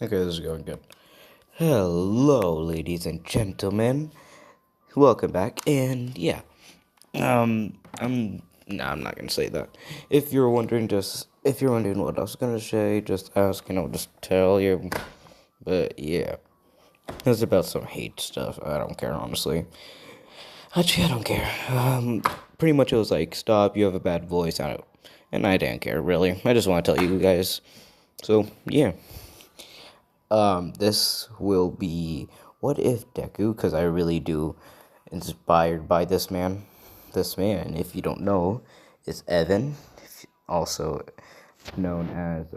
Okay, this is going good. Hello, ladies and gentlemen. Welcome back. And yeah, I'm not gonna say that. If you're wondering, what I was gonna say, just ask, and I'll just tell you. But yeah, it's about some hate stuff. I don't care, honestly. Actually, I don't care. Pretty much it was like, stop. You have a bad voice. And I didn't care really. I just want to tell you guys. So yeah. This will be What If Deku, because I really do inspired by this man. This man, if you don't know, is Evan, also known as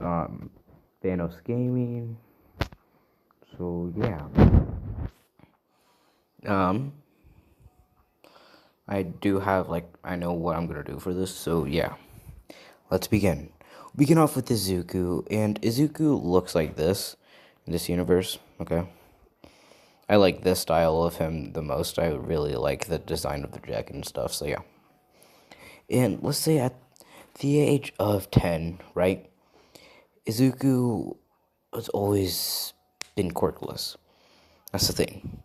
Thanos Gaming. So yeah. Um I do have I know what I'm gonna do for this, so yeah. Let's begin. We begin off with Izuku, and Izuku looks like this in this universe, okay? I like this style of him the most. I really like the design of the jacket and stuff, so yeah. And let's say at the age of 10, right? Izuku has always been quirkless. That's the thing.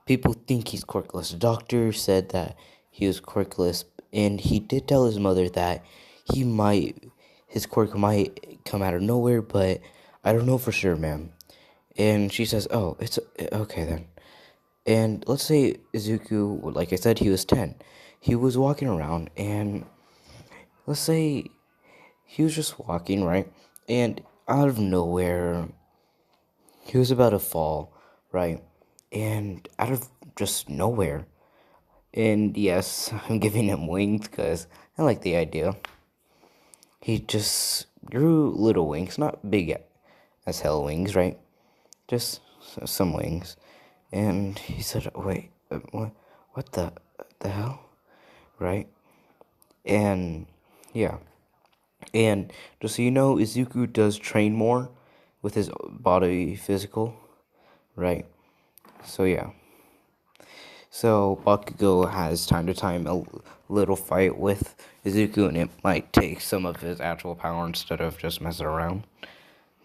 People think he's quirkless. The doctor said that he was quirkless, and he did tell his mother that his quirk might come out of nowhere, but I don't know for sure, ma'am. And she says, oh, it's okay then. And let's say Izuku, like I said, he was 10. He was walking around, and let's say he was just walking, right? And out of nowhere, he was about to fall, right? And out of just nowhere. And yes, I'm giving him wings because I like the idea. He just grew little wings, not big as hell wings, right? Just some wings. And he said, wait, what the hell? Right? And yeah. And just so you know, Izuku does train more with his body physical, right? So yeah. So Bakugou has time to time a little fight with Izuku, and it might take some of his actual power instead of just messing around.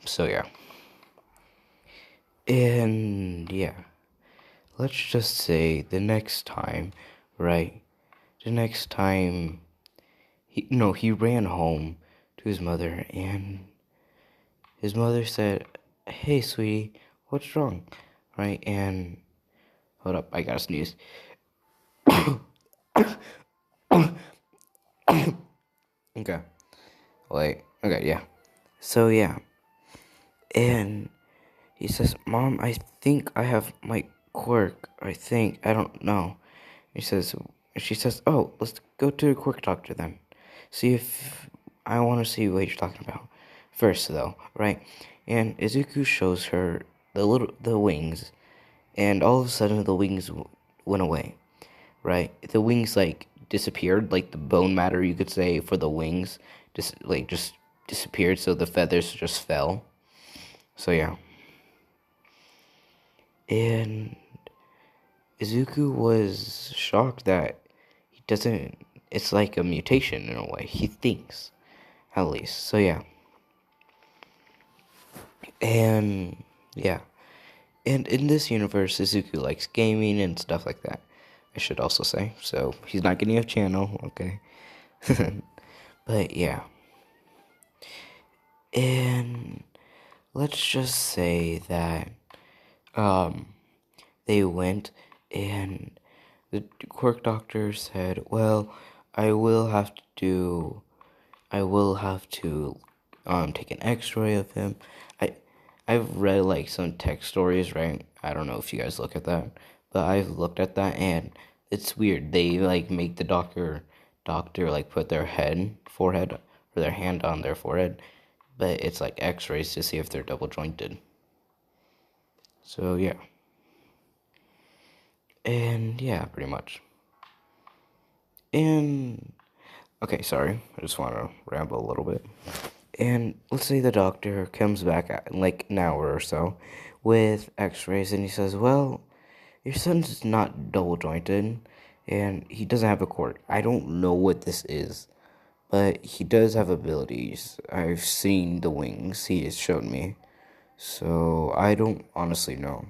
So yeah. And yeah. Let's just say the next time, right? The next time he ran home to his mother, and his mother said, hey, sweetie, what's wrong? Right? And hold up, I gotta sneeze. Okay. Wait. Okay, yeah. So, yeah. And he says, Mom, I think I have my quirk. I think. I don't know. She says, oh, let's go to a quirk doctor then. See if I want to see what you're talking about. First, though, right? And Izuku shows her the wings, and all of a sudden the wings went away, right? The wings disappeared, like the bone matter you could say for the wings, just disappeared. So the feathers just fell. So yeah, and Izuku was shocked that he doesn't. It's like a mutation in a way. He thinks, at least. So yeah. And yeah. And in this universe, Izuku likes gaming and stuff like that. I should also say. So he's not getting a channel, okay? But yeah. And let's just say that they went, and the quirk doctor said, well, I will have to take an x-ray of him. I've read some tech stories, right? I don't know if you guys look at that, but I've looked at that, and it's weird. They make the doctor put their forehead or their hand on their forehead, but it's like x-rays to see if they're double jointed. So yeah. And yeah, pretty much. And okay, sorry. I just want to ramble a little bit. And let's say the doctor comes back in an hour or so with x-rays, and he says, well, your son's not double jointed, and he doesn't have a quirk. I don't know what this is, but he does have abilities. I've seen the wings he has shown me. So I don't honestly know.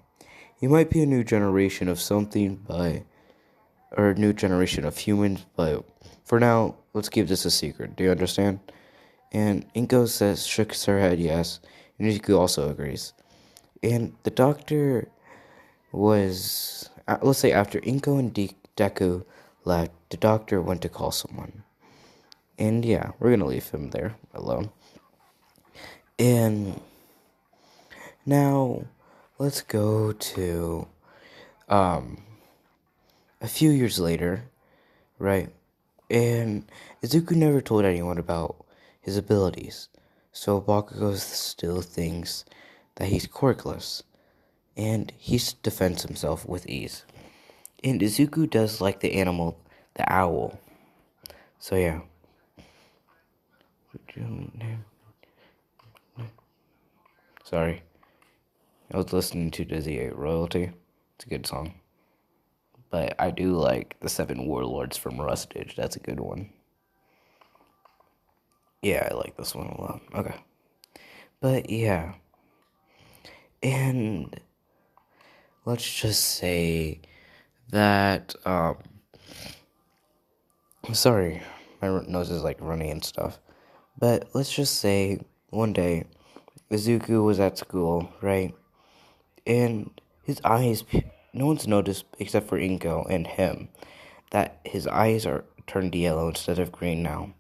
He might be a new generation of something, or a new generation of humans, but for now, let's keep this a secret. Do you understand? And Inko shakes her head yes, and Izuku also agrees. And the doctor was, let's say after Inko and Deku left, the doctor went to call someone. And yeah, we're gonna leave him there alone. And now, let's go to, a few years later, right? And Izuku never told anyone about his abilities, so Bakugou still thinks that he's quirkless, and he defends himself with ease. And Izuku does like the animal, the owl. So yeah. Sorry. I was listening to Dizzy 8 Royalty. It's a good song. But I do like the Seven Warlords from Rustage. That's a good one. Yeah, I like this one a lot. Okay. But yeah. And let's just say that, sorry, my nose is like runny and stuff. But let's just say one day, Izuku was at school, right? And his eyes, no one's noticed except for Inko and him, that his eyes are turned yellow instead of green now.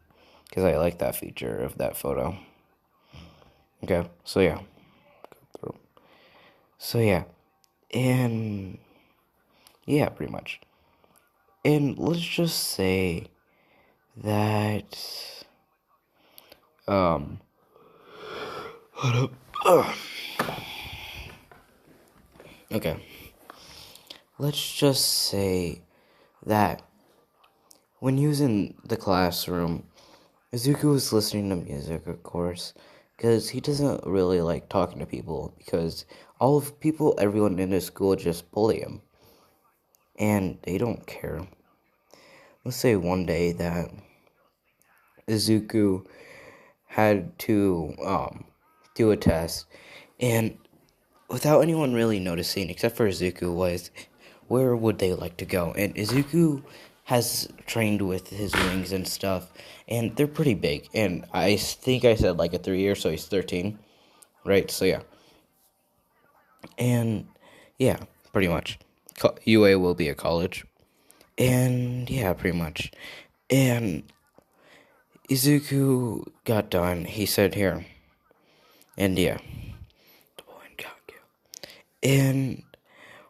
Because I like that feature of that photo. Okay, so yeah. So yeah. And yeah, pretty much. And let's just say that, hold up. Ugh. Okay. Let's just say that when he was in the classroom, Izuku was listening to music, of course, because he doesn't really like talking to people, because everyone in his school just bully him, and they don't care. Let's say one day that Izuku had to do a test, and without anyone really noticing, except for Izuku, was where would they like to go? And Izuku has trained with his wings and stuff, and they're pretty big. And I think I said like a 3 year, so he's 13, right? So yeah, and yeah, pretty much. UA will be a college, and yeah, pretty much. And Izuku got done. He said here, and yeah, and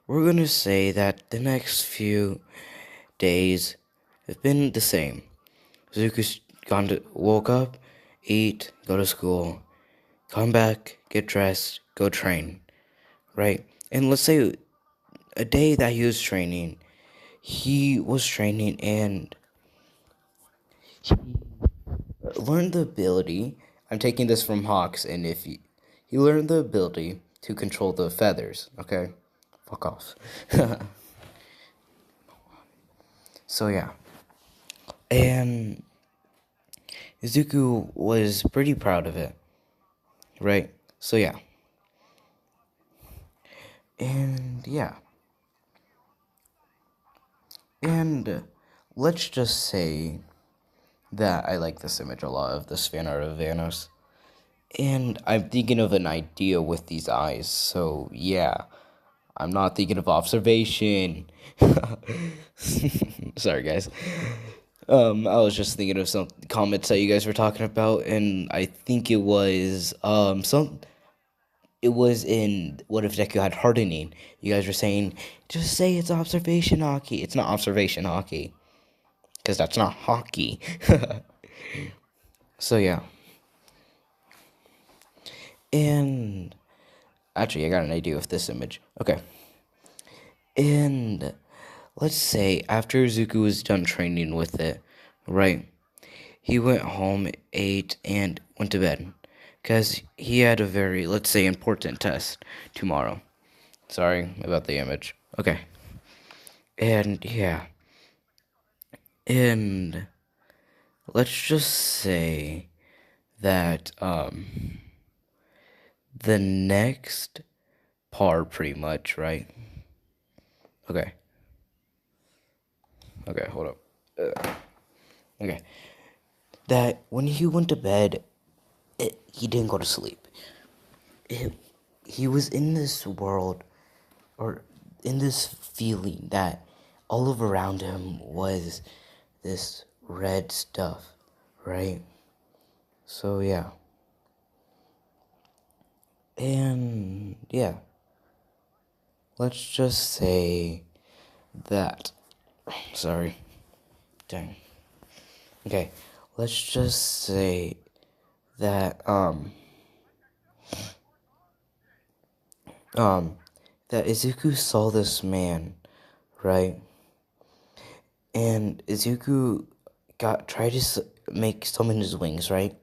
we're gonna say that the next few days have been the same. Zuko's woke up, eat, go to school, come back, get dressed, go train, right? And let's say a day that he was training and he learned the ability. I'm taking this from Hawks, and if he learned the ability to control the feathers, okay? Fuck off. So yeah. And Izuku was pretty proud of it, right? So yeah. And yeah. And let's just say that I like this image a lot of this fan art of Thanos. And I'm thinking of an idea with these eyes. So yeah. I'm not thinking of observation. Sorry guys. I was just thinking of some comments that you guys were talking about, and I think it was it was in What If Deku Had Hardening. You guys were saying, just say it's observation hockey. It's not observation hockey. Because that's not hockey. So, yeah. And actually, I got an idea with this image. Okay. And let's say after Zuko was done training with it, right? He went home, ate, and went to bed. Because he had a very, let's say, important test tomorrow. Sorry about the image. Okay. And yeah. And let's just say that the next part, pretty much, right? Okay. Okay, hold up. Okay. That when he went to bed, he didn't go to sleep. He was in this world, or in this feeling that all of around him was this red stuff, right? So, yeah. And, yeah. Let's just say that. Sorry. Dang. Okay. Let's just say that, that Izuku saw this man, right? And Izuku tried to make summon his wings, right?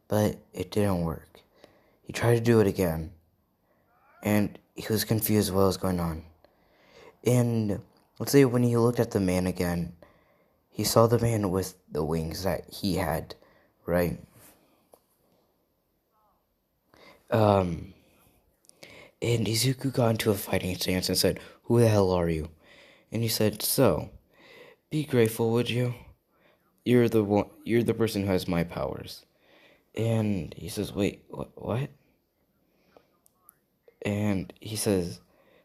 But it didn't work. He tried to do it again, and he was confused what was going on. And let's say when he looked at the man again, he saw the man with the wings that he had, right? And Izuku got into a fighting stance and said, "Who the hell are you?" And he said, "So, be grateful, would you? You're the one. You're the person who has my powers." And he says, "Wait, what?" And he says,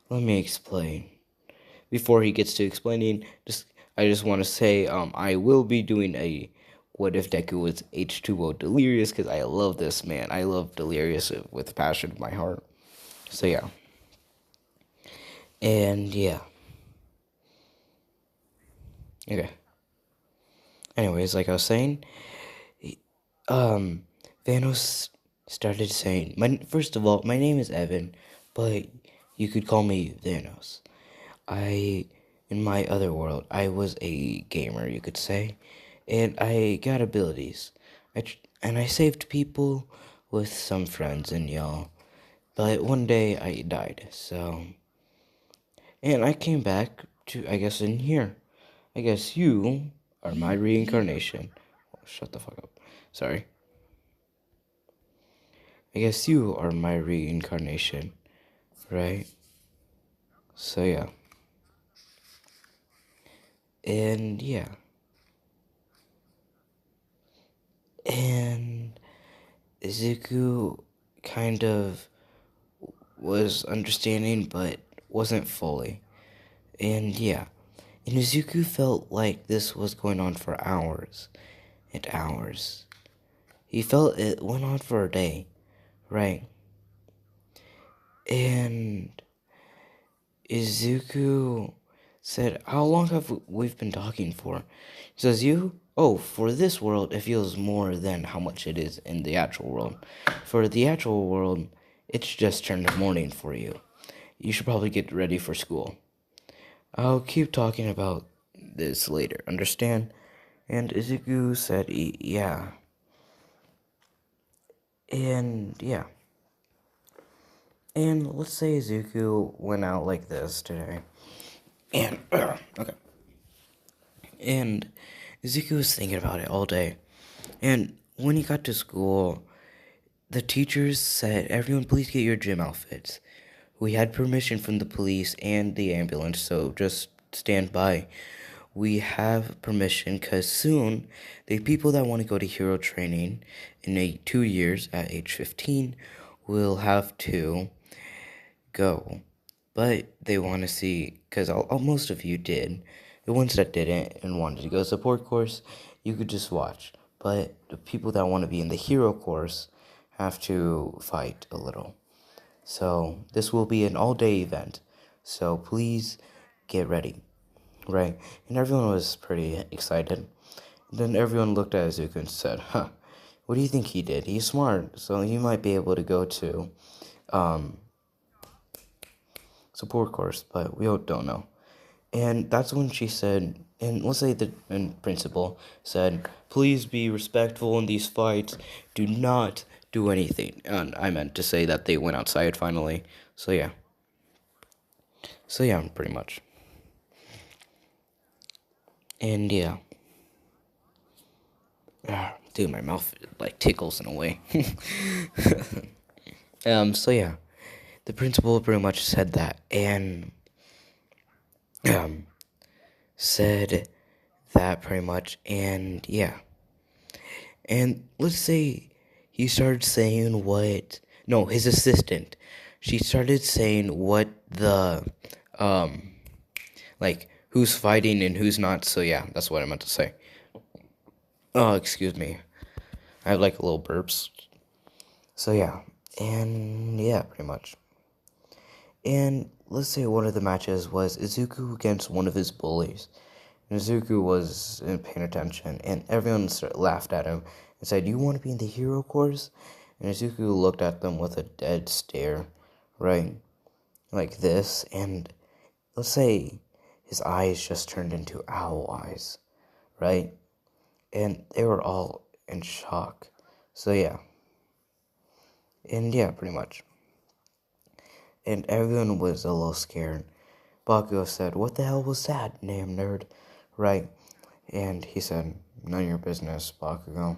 "Let me explain." Before he gets to explaining, I just want to say, I will be doing a what if Deku was H2O Delirious, because I love this, man. I love Delirious with the passion of my heart. So yeah. And yeah. Okay. Anyways, like I was saying, Thanos started saying, first of all, my name is Evan, but you could call me Thanos. In my other world, I was a gamer, you could say, and I got abilities. And I saved people with some friends and y'all, but one day I died, so. And I came back to, I guess, in here. I guess you are my reincarnation. Oh, shut the fuck up. Sorry. I guess you are my reincarnation, right? So yeah. And yeah. And Izuku kind of was understanding, but wasn't fully. And yeah. And Izuku felt like this was going on for hours and hours. He felt it went on for a day, right? And Izuku said, "How long have we been talking for?" He says, "You? Oh, for this world, it feels more than how much it is in the actual world. For the actual world, it's just turned morning for you. You should probably get ready for school. I'll keep talking about this later, understand?" And Izuku said, "Yeah." And yeah. And let's say Izuku went out like this today. And, okay. And Izuku was thinking about it all day. And when he got to school, the teachers said, "Everyone, please get your gym outfits." We had permission from the police and the ambulance, so just stand by. We have permission because soon the people that want to go to hero training in 2 years at age 15 will have to go. But they want to see, because most of you did. The ones that didn't and wanted to go support course, you could just watch. But the people that want to be in the hero course have to fight a little. So this will be an all-day event. So please get ready, right? And everyone was pretty excited. And then everyone looked at Izuku and said, "Huh, what do you think he did? He's smart, so he might be able to go to support course, but we don't know." And that's when she said, and let's say the principal said, "Please be respectful in these fights. Do not do anything." And I meant to say that they went outside finally. So yeah. So yeah, pretty much. And yeah. Dude, my mouth like tickles in a way. So yeah, the principal pretty much said that, and um, said that pretty much, and yeah, and let's say he started saying what, no, his assistant, she started saying what the, like, who's fighting and who's not, so yeah, that's what I meant to say. Oh, excuse me, I have like little burps, so yeah, and yeah, pretty much. And let's say one of the matches was Izuku against one of his bullies. And Izuku wasn't paying attention, and everyone laughed at him and said, "You want to be in the hero course?" And Izuku looked at them with a dead stare, right? Like this, and let's say his eyes just turned into owl eyes, right? And they were all in shock. So yeah. And yeah, pretty much. And everyone was a little scared. Bakugou said, "What the hell was that, damn nerd?" Right? And he said, "None of your business, Bakugou."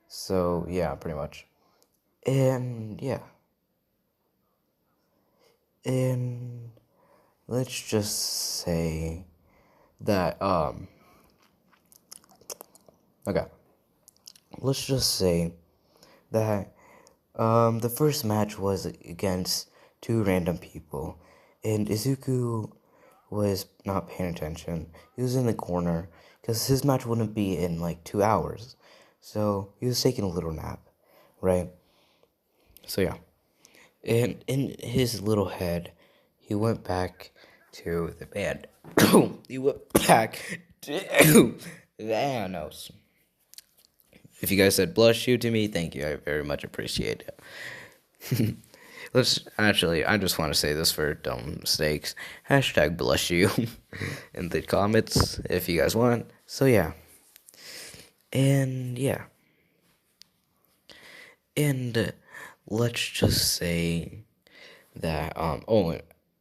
So, yeah, pretty much. And, yeah. And let's just say that, okay. Let's just say that, the first match was against two random people. And Izuku was not paying attention. He was in the corner because his match wouldn't be in like 2 hours. So he was taking a little nap, right? So yeah. And in his little head, he went back to the band. He went back to Thanos. If you guys said blush you to me, thank you. I very much appreciate it. I just want to say this for dumb mistakes. Hashtag blush you in the comments if you guys want. So yeah. And yeah. And let's just say that,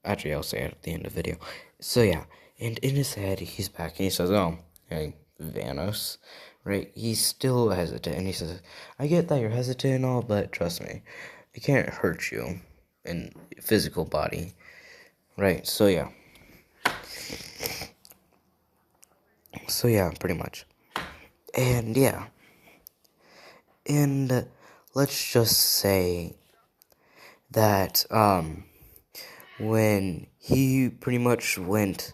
actually I'll say it at the end of the video. So yeah. And in his head, he's back and he says, "Oh, hey, Vanos." Right? He's still hesitant and he says, "I get that you're hesitant and all, but trust me, it can't hurt you in physical body." Right, so yeah. So yeah, pretty much. And yeah. And let's just say that when he pretty much went,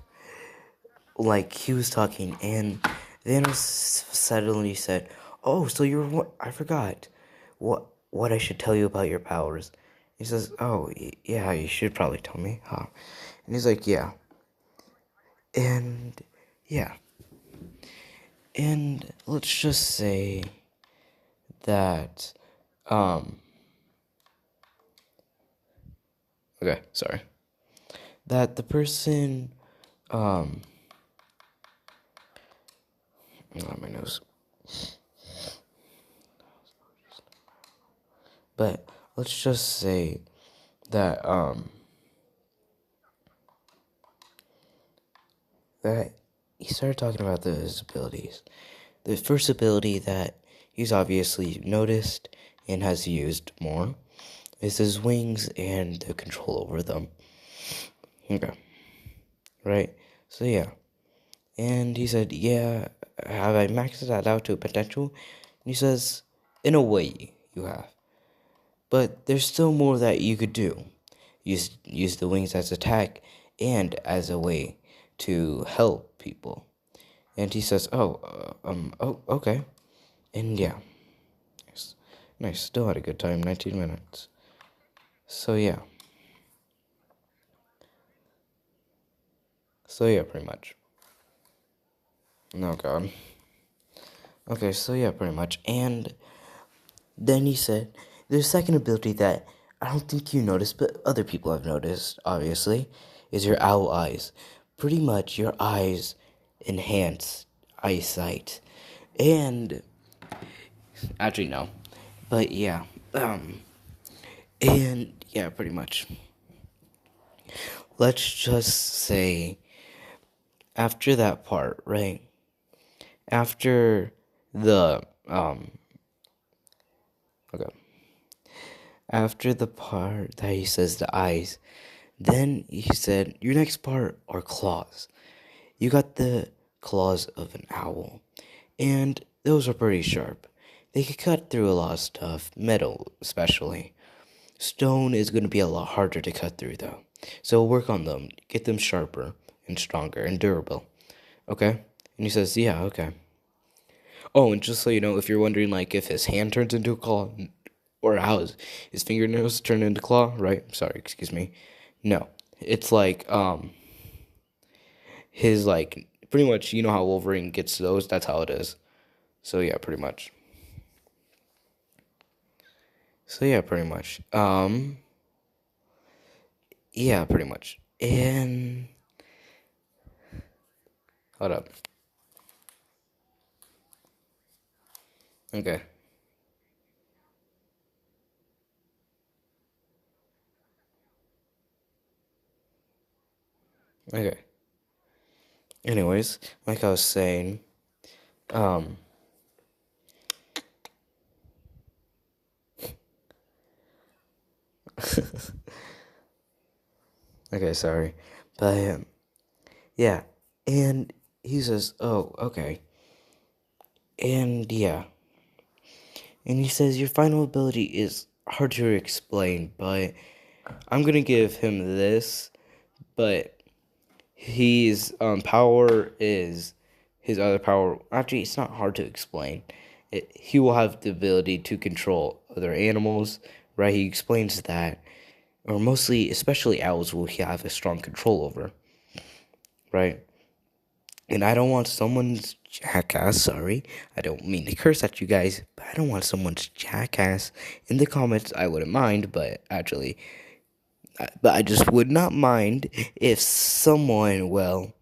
like, he was talking and then suddenly said, "Oh, so you're what? I forgot what I should tell you about your powers." He says, "Oh, yeah, you should probably tell me, huh?" And he's like, "Yeah." And yeah. And let's just say that, okay, sorry. That the person, oh, my nose. But let's just say that, that he started talking about his abilities. The first ability that he's obviously noticed and has used more is his wings and the control over them. Okay. Right? So, yeah. And he said, "Yeah, have I maxed that out to potential?" And he says, "In a way, you have. But there's still more that you could do. Use the wings as attack and as a way to help people." And he says, "Oh, okay." And yeah. Nice. Still had a good time, 19 minutes. So yeah. So yeah, pretty much. Oh god. Okay, so yeah, pretty much. And then he said, "The second ability that I don't think you noticed, but other people have noticed, obviously, is your owl eyes. Pretty much your eyes enhance eyesight." And actually no. But yeah. And yeah, pretty much. Let's just say after that part, right? After the okay. After the part that he says the eyes, then he said, your next part are claws. You got the claws of an owl, and those are pretty sharp. They could cut through a lot of stuff, metal especially. Stone is going to be a lot harder to cut through though. So work on them, get them sharper and stronger and durable. Okay? And he says, yeah, okay. Oh, and just so you know, if you're wondering like if his hand turns into a claw or how his fingernails turn into claw, right? Sorry, excuse me. No. It's like his like pretty much you know how Wolverine gets those, that's how it is. So yeah, pretty much. So yeah, pretty much. Yeah, pretty much. And hold up. Okay. Okay. Anyways, like I was saying, um okay, sorry. But yeah. And he says, "Oh, okay." And yeah. And he says your final ability is hard to explain, but I'm going to give him this, but his power is his other power. Actually, it's not hard to explain. He will have the ability to control other animals, right? He explains that, or mostly, especially owls, will he have a strong control over, right? And I don't want someone's jackass, sorry, I don't mean to curse at you guys, but I don't want someone's jackass in the comments. I wouldn't mind, but actually, I just would not mind if someone, well,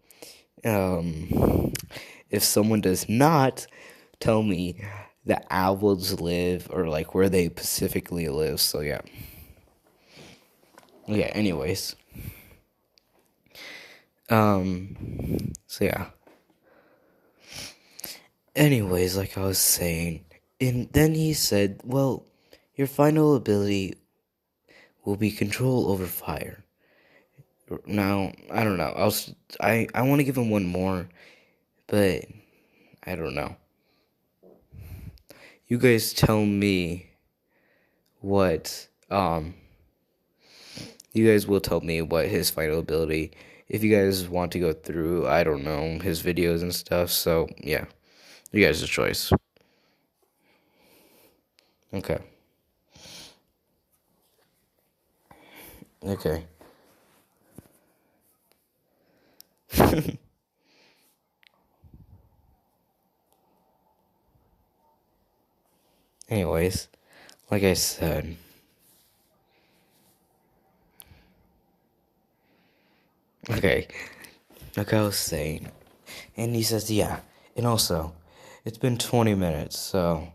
if someone does not tell me that owls live or like where they specifically live. So yeah. Yeah, anyways. So yeah. Anyways, like I was saying, and then he said, well, your final ability will be control over fire. Now, I don't know. I want to give him one more, but I don't know. You guys tell me what you guys will tell me what his final ability, if you guys want to go through, I don't know, his videos and stuff. So yeah, you guys' choice. Okay. Okay. Anyways, like I said, okay, like I was saying, and he says, yeah, and also, it's been 20 minutes, so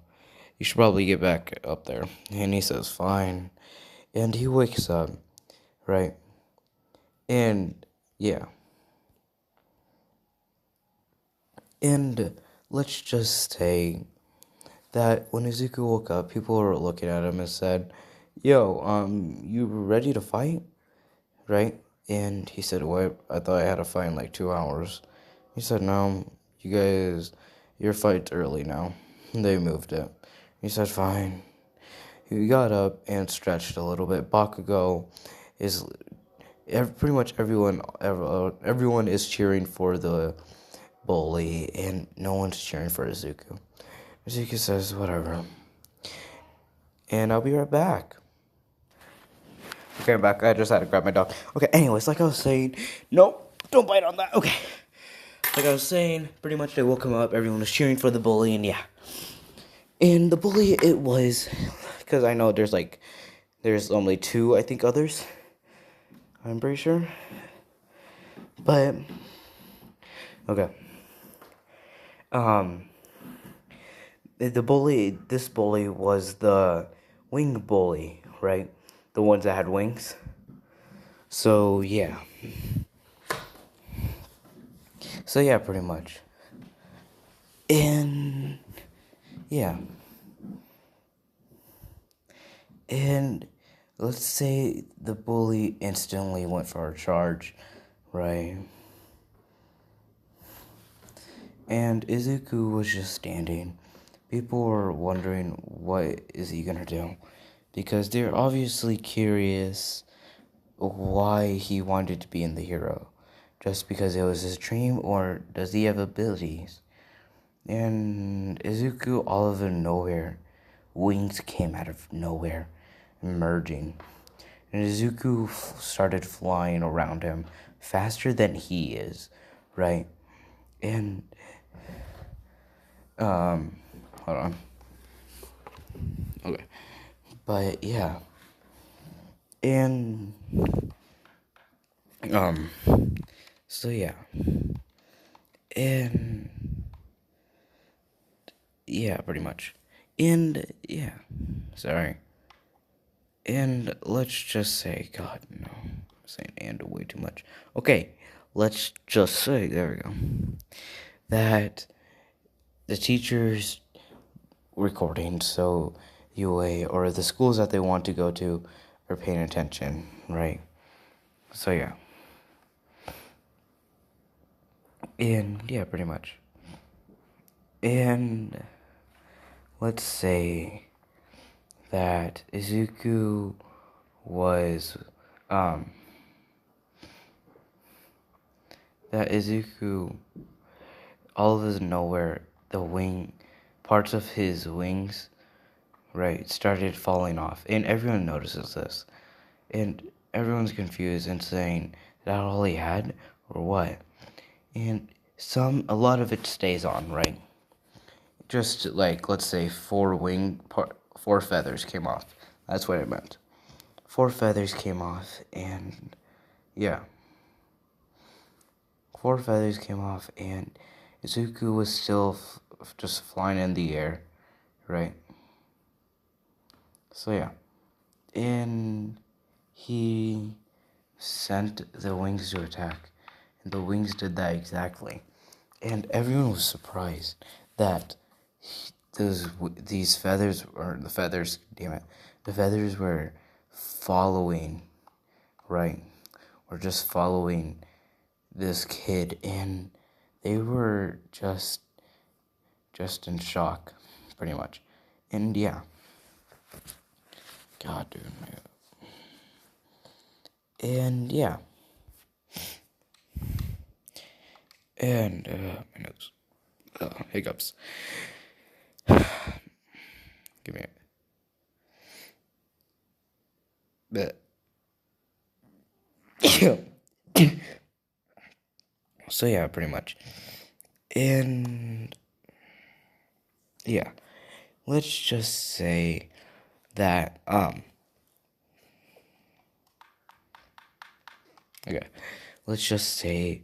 you should probably get back up there. And he says, fine, and he wakes up, right, and yeah, and let's just say that when Izuku woke up, people were looking at him and said, yo, you ready to fight? Right? And he said, what? I thought I had a fight in like 2 hours. He said, no, you guys, your fight's early now. They moved it. He said, fine. He got up and stretched a little bit. Bakugou is, pretty much everyone is cheering for the bully, and no one's cheering for Izuku. Izuku says, whatever. And I'll be right back. Okay, I'm back. I just had to grab my dog. Okay, anyways, like I was saying, nope, don't bite on that. Okay. Like I was saying, pretty much they woke him up. Everyone was cheering for the bully, and yeah. And the bully, it was, because I know there's only two, I think, others. I'm pretty sure. But, okay. This bully was the wing bully, right? The ones that had wings. So, yeah. So, yeah, pretty much. And, yeah. And let's say the bully instantly went for a charge, right? And Izuku was just standing. People were wondering what is he gonna do, because they're obviously curious why he wanted to be in the hero. Just because it was his dream, or does he have abilities? And Izuku, all of nowhere, wings came out of nowhere, emerging. And Izuku started flying around him faster than he is, right? And, hold on. Okay. But, yeah. And, so yeah. And, yeah, pretty much. And, yeah. Sorry. And let's just say, God, no, I'm saying and way too much. Okay, let's just say, there we go, that the teachers recording, so UA or the schools that they want to go to are paying attention, right? So yeah. And yeah, pretty much. And let's say that Izuku was, that Izuku, all of his nowhere, parts of his wings, right, started falling off. And everyone notices this. And everyone's confused and saying, that all he had, or what? And a lot of it stays on, right? Just like, let's say, four feathers came off. That's what it meant. 4 feathers came off, and yeah. 4 feathers came off, and Izuku was still just flying in the air, right? So yeah. And he sent the wings to attack, and the wings did that exactly. And everyone was surprised that these feathers, or the feathers, damn it, the feathers were following, right? Or just following this kid, and they were just in shock, pretty much. And yeah. God, dude. And yeah. And my nose. Hiccups. Give me a bit. So yeah, pretty much. And yeah. Let's just say that okay. Let's just say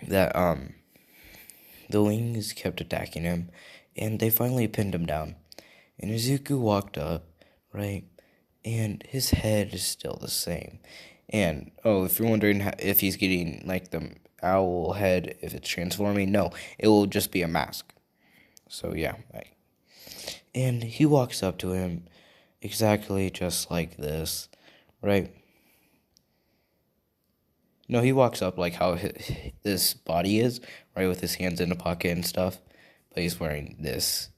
that the wings kept attacking him, and they finally pinned him down. And Izuku walked up, right? And his head is still the same. And, if you're wondering if he's getting, like, the owl head, if it's transforming, no. It will just be a mask. So, yeah. And he walks up to him exactly just like this, right? No, he walks up like how this body is, right, with his hands in the pocket and stuff. But he's wearing this,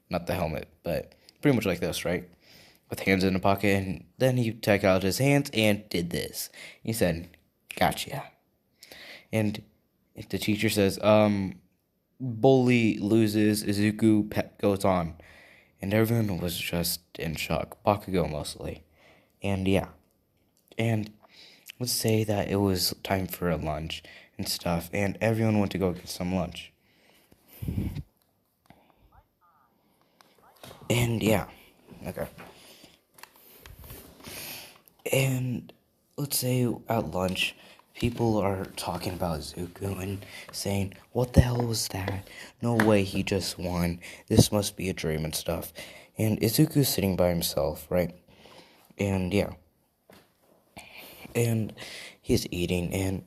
not the helmet, but pretty much like this, right? With hands in the pocket, and then he took out his hands and did this. He said, "Gotcha." And the teacher says, bully loses, Izuku goes on. And everyone was just in shock. Bakugou mostly. And yeah. And let's say that it was time for a lunch and stuff, and everyone went to go get some lunch. And yeah. Okay. And let's say at lunch, people are talking about Izuku and saying, what the hell was that? No way, he just won. This must be a dream and stuff. And Izuku's sitting by himself, right? And yeah. And he's eating, and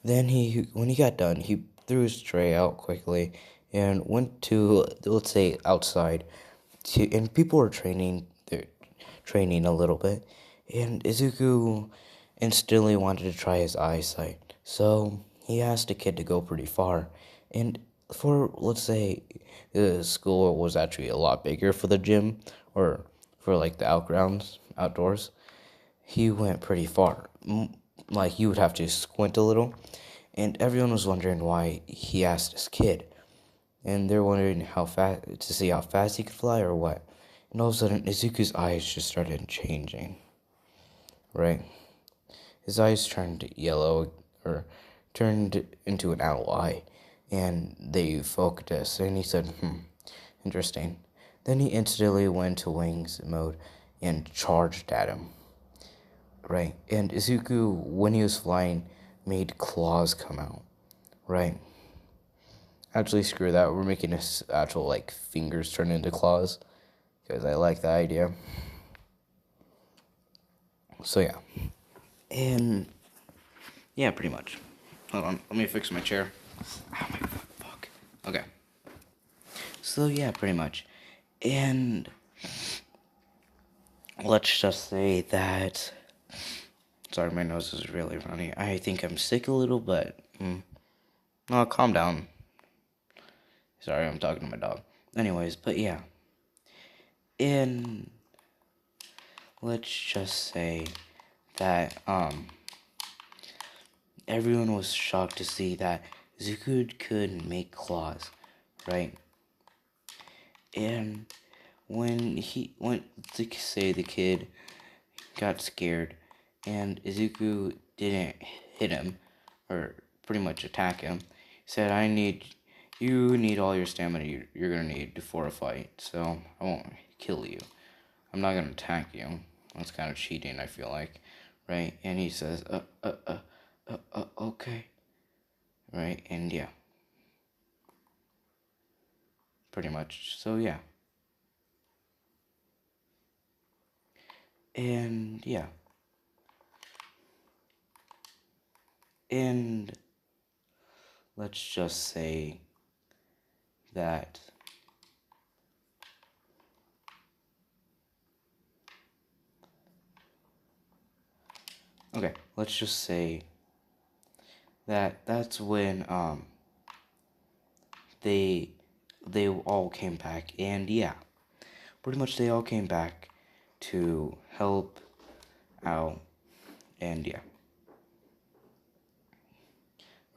then when he got done, he threw his tray out quickly and went to, let's say, outside. And people were training a little bit, and Izuku instantly wanted to try his eyesight. So he asked the kid to go pretty far. And for, let's say, the school was actually a lot bigger for the gym, or for like the outdoors, he went pretty far. Like, you would have to squint a little. And everyone was wondering why he asked this kid. And they're wondering how fast, to see how fast he could fly or what. And all of a sudden, Izuku's eyes just started changing. Right? His eyes turned yellow, or turned into an owl eye. And they focused, and he said, interesting. Then he instantly went to wings mode and charged at him. Right? And Izuku, when he was flying, made claws come out. Right? Actually, screw that. We're making his actual, like, fingers turn into claws. Because I like that idea. So, yeah. And, yeah, pretty much. Hold on. Let me fix my chair. Oh, my fuck. Okay. So, yeah, pretty much. And let's just say that... Sorry, my nose is really runny. I think I'm sick a little, but... No, calm down. Sorry, I'm talking to my dog. Anyways, but yeah. And let's just say that everyone was shocked to see that Zuku could make claws, right? And when he went to say the kid got scared and Izuku didn't hit him or pretty much attack him, he said, you need all your stamina you're gonna need for a fight, so I won't kill you. I'm not gonna attack you. That's kind of cheating, I feel like, right? And he says, okay, right? And yeah, pretty much. So yeah, and yeah, and let's just say that let's just say that that's when they all came back, and yeah, pretty much they all came back to help out, and yeah,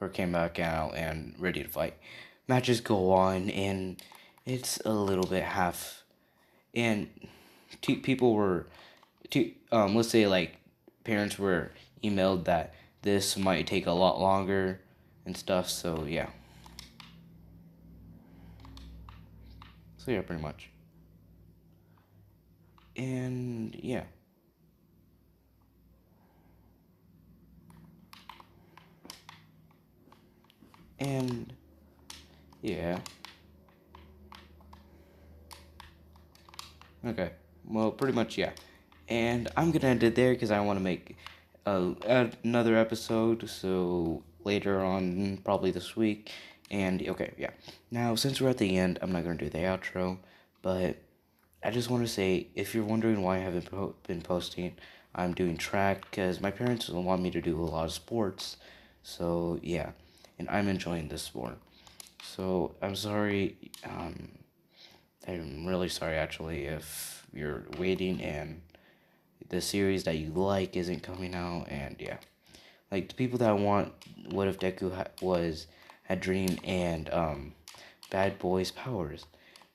or came back out and ready to fight. Matches go on, and it's a little bit half, and people were, let's say like parents were emailed that this might take a lot longer and stuff. So yeah. So yeah, pretty much. And yeah. And yeah. Okay. Well, pretty much, yeah. And I'm gonna end it there because I want to make another episode. So later on, probably this week. And okay, yeah. Now, since we're at the end, I'm not gonna do the outro, but I just want to say, if you're wondering why I haven't been posting, I'm doing track because my parents want me to do a lot of sports. So yeah, and I'm enjoying this sport. So I'm sorry. I'm really sorry actually if you're waiting and the series that you like isn't coming out. And yeah, like the people that want What If Deku had Dream and Bad Boys powers.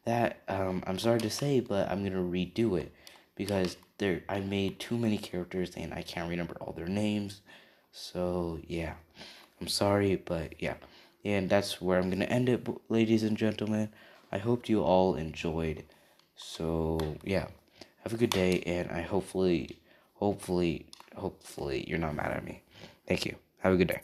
That I'm sorry to say, but I'm gonna redo it because I made too many characters and I can't remember all their names. So yeah, I'm sorry, but yeah, and that's where I'm gonna end it, ladies and gentlemen. I hope you all enjoyed. So yeah, have a good day, and hopefully you're not mad at me. Thank you. Have a good day.